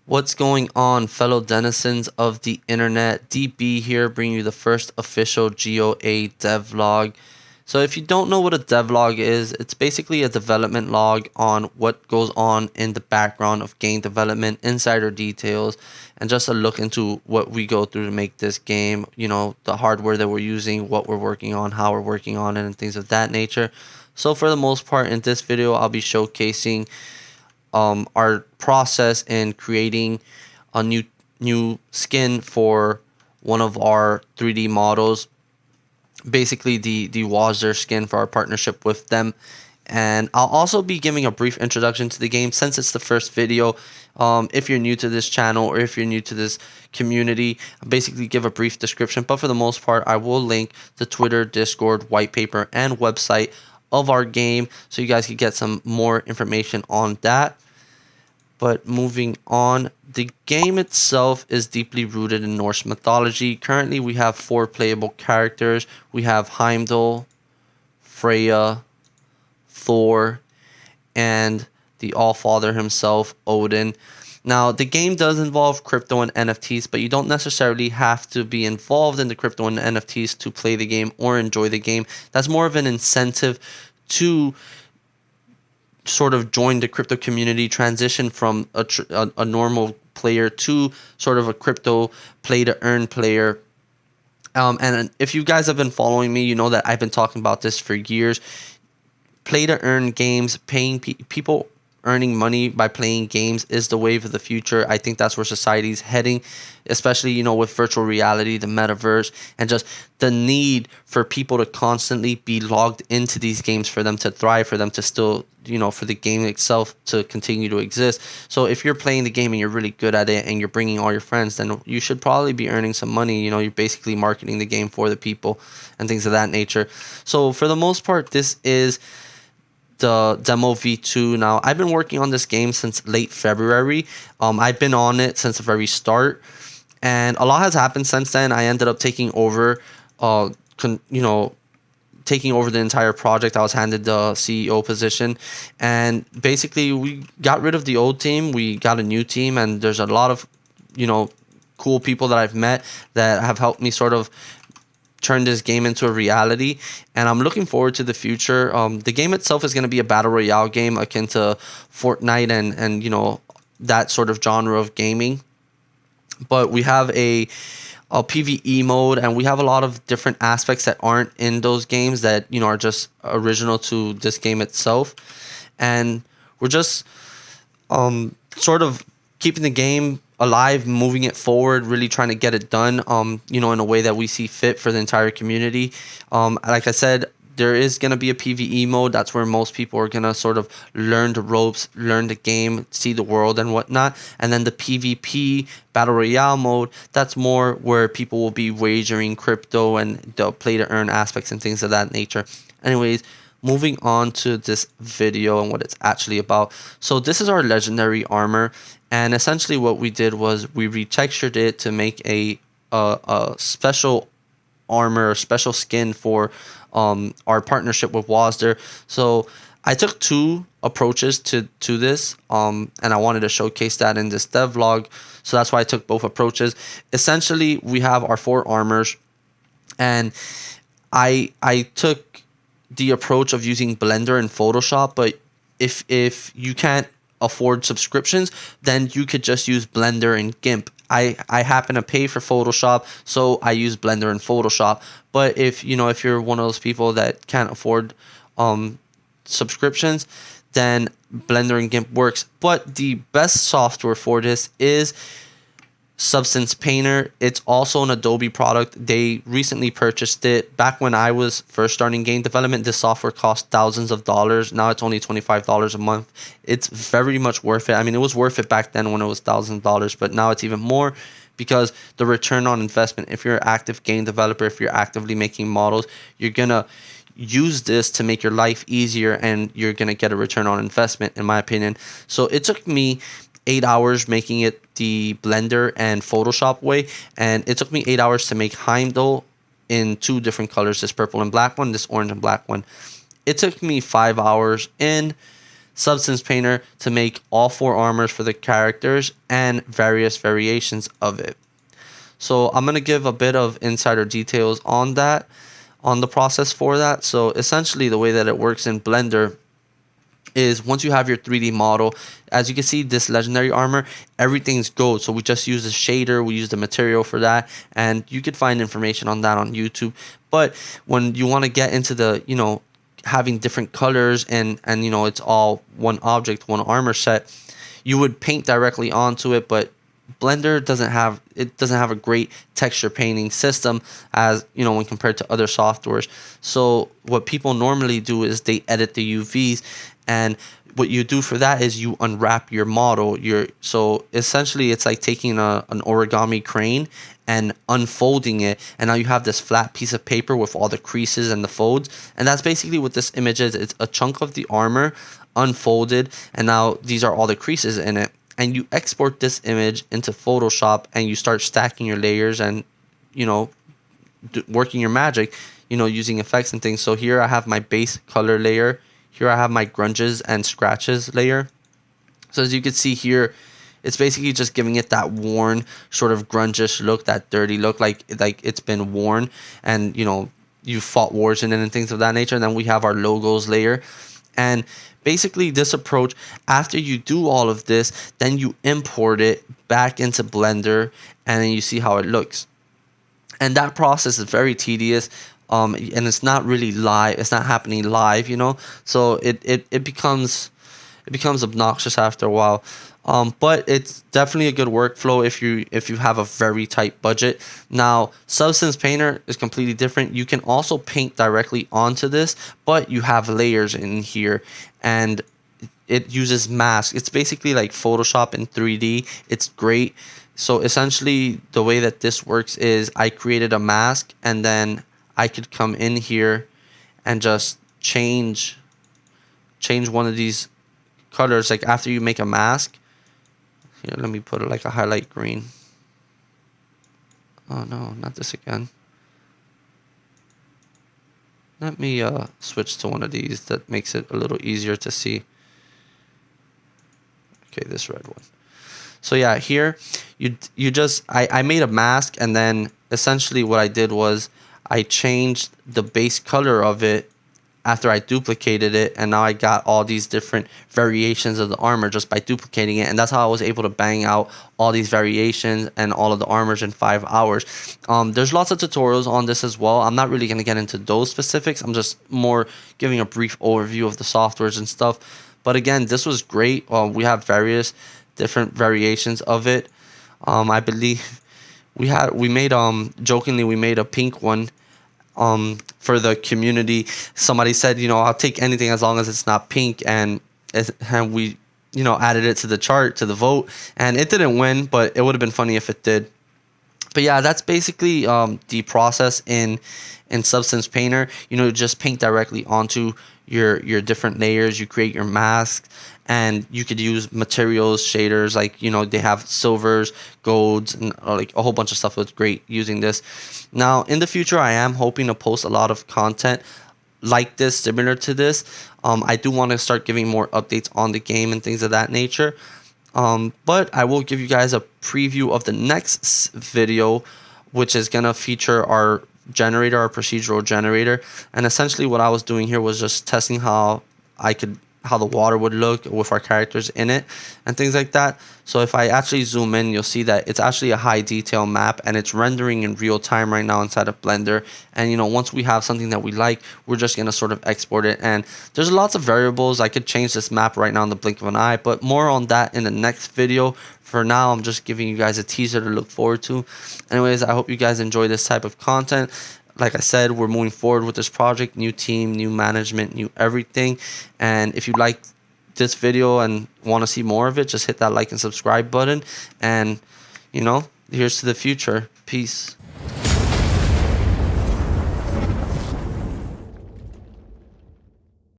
What's going on, fellow denizens of the internet? DB here, bringing you the first official GOA devlog. So if you don't know what a devlog is, it's basically a development log on what goes on in the background of game development, insider details, and just a look into what we go through to make this game, the hardware that we're using, what we're working on, how we're working on it, and things of that nature. So for the most part, in this video, I'll be showcasing our process in creating a new skin for one of our 3D models, basically the Wazir skin for our partnership with them. And I'll also be giving a brief introduction to the game since it's the first video. If you're new to this channel or if you're new to this community, I'll basically give a brief description. But for the most part, I will link the Twitter, Discord, white paper, and website of our game so you guys can get some more information on that. But moving on, the game itself is deeply rooted in Norse mythology. Currently, we have 4 playable characters. We have Heimdall, Freya, Thor, and the Allfather himself, Odin. Now, the game does involve crypto and NFTs, but you don't necessarily have to be involved in the crypto and NFTs to play the game or enjoy the game. That's more of an incentive to sort of join the crypto community, transition from a normal player to sort of a crypto play to earn player. And if you guys have been following me, you know that I've been talking about this for years. Play to earn games, paying people earning money by playing games is the wave of the future. I think that's where society's heading, especially, with virtual reality, the metaverse, and just the need for people to constantly be logged into these games for them to thrive, for them to still, for the game itself to continue to exist. So if you're playing the game and you're really good at it and you're bringing all your friends, then you should probably be earning some money. You're basically marketing the game for the people and things of that nature. So for the most part, this is the demo V2. Now, I've been working on this game since late February. I've been on it since the very start, and a lot has happened since then. I ended up taking over, taking over the entire project. I was handed the CEO position, and basically we got rid of the old team. We got a new team, and there's a lot of, cool people that I've met that have helped me sort of turn this game into a reality, and I'm looking forward to the future. The game itself is going to be a battle royale game akin to Fortnite and that sort of genre of gaming, but we have a PvE mode, and we have a lot of different aspects that aren't in those games that are just original to this game itself, and we're just sort of keeping the game alive, moving it forward, really trying to get it done, in a way that we see fit for the entire community. Like I said, there is going to be a PvE mode. That's where most people are going to sort of learn the ropes, learn the game, see the world and whatnot. And then the PvP Battle Royale mode, that's more where people will be wagering crypto and the play to earn aspects and things of that nature. Anyways, moving on to this video and what it's actually about. So this is our legendary armor. And essentially what we did was we retextured it to make a special armor, special skin for our partnership with Wazir. So I took 2 approaches to this, and I wanted to showcase that in this devlog. So that's why I took both approaches. Essentially, we have our 4 armors, and I took the approach of using Blender and Photoshop. But if you can't afford subscriptions, then you could just use Blender and GIMP. I happen to pay for Photoshop, so I use Blender and Photoshop. But if you're one of those people that can't afford subscriptions, then Blender and GIMP works. But the best software for this is Substance Painter. It's also an Adobe product. They recently purchased it. Back when I was first starting game development, this software cost thousands of dollars. Now it's only $25 a month. It's very much worth it. I mean, it was worth it back then when it was thousands of dollars, but now it's even more because the return on investment, if you're an active game developer, if you're actively making models, you're going to use this to make your life easier, and you're going to get a return on investment, in my opinion. So it took me 8 hours making it the Blender and Photoshop way, and it took me 8 hours to make Heimdall in 2 different colors, this purple and black one, this orange and black one. It took me 5 hours in Substance Painter to make all 4 armors for the characters and various variations of it. So I'm going to give a bit of insider details on that, on the process for that. So essentially the way that it works in Blender is once you have your 3D model, as you can see, this legendary armor, everything's gold. So we just use the shader, we use the material for that, and you could find information on that on YouTube. But when you want to get into the, having different colors and it's all one object, one armor set, you would paint directly onto it, but Blender doesn't have a great texture painting system as when compared to other softwares. So what people normally do is they edit the UVs, and what you do for that is you unwrap your model. So essentially it's like taking an origami crane and unfolding it, and now you have this flat piece of paper with all the creases and the folds, and that's basically what this image is. It's a chunk of the armor unfolded, and now these are all the creases in it. And you export this image into Photoshop, and you start stacking your layers and working your magic, using effects and things. So here I have my base color layer. Here I have my grunges and scratches layer. So as you can see here, it's basically just giving it that worn sort of grungish look, that dirty look, like it's been worn, and you fought wars in it and things of that nature. And then we have our logos layer. And basically this approach, after you do all of this, then you import it back into Blender, and then you see how it looks. And that process is very tedious, and it's not really live. It's not happening live, so it becomes obnoxious after a while. But it's definitely a good workflow if you have a very tight budget. Now, Substance Painter is completely different. You can also paint directly onto this, but you have layers in here, and it uses masks. It's basically like Photoshop in 3D. It's great. So essentially the way that this works is I created a mask, and then I could come in here and just change one of these colors. Like after you make a mask, here, let me put it like a highlight green. Oh no, not this again. Let me switch to one of these that makes it a little easier to see. Okay, this red one. So yeah, here I made a mask, and then essentially what I did was I changed the base color of it after I duplicated it, and now I got all these different variations of the armor just by duplicating it. And that's how I was able to bang out all these variations and all of the armors in 5 hours. There's lots of tutorials on this as well. I'm not really going to get into those specifics. I'm just more giving a brief overview of the softwares and stuff. But again, this was great. We have various different variations of it. I believe we made jokingly we made a pink one for the community. Somebody said, I'll take anything as long as it's not pink, and we added it to the chart, to the vote, and it didn't win, but it would have been funny if it did. But yeah, that's basically the process in Substance Painter. Just paint directly onto your different layers. You create your masks, and you could use materials, shaders, like they have silvers, golds, and like a whole bunch of stuff that's great using this. Now in the future, I am hoping to post a lot of content like this, similar to this. I do want to start giving more updates on the game and things of that nature. But I will give you guys a preview of the next video, which is gonna feature our generator, our procedural generator. And essentially what I was doing here was just testing how the water would look with our characters in it and things like that. So if I actually zoom in, you'll see that it's actually a high detail map, and it's rendering in real time right now inside of Blender. And once we have something that we like, we're just going to sort of export it. And there's lots of variables. I could change this map right now in the blink of an eye, but more on that in the next video. For now, I'm just giving you guys a teaser to look forward to. Anyways, I hope you guys enjoy this type of content. Like I said, we're moving forward with this project, new team, new management, new everything. And if you like this video and want to see more of it, just hit that like and subscribe button. And, here's to the future. Peace.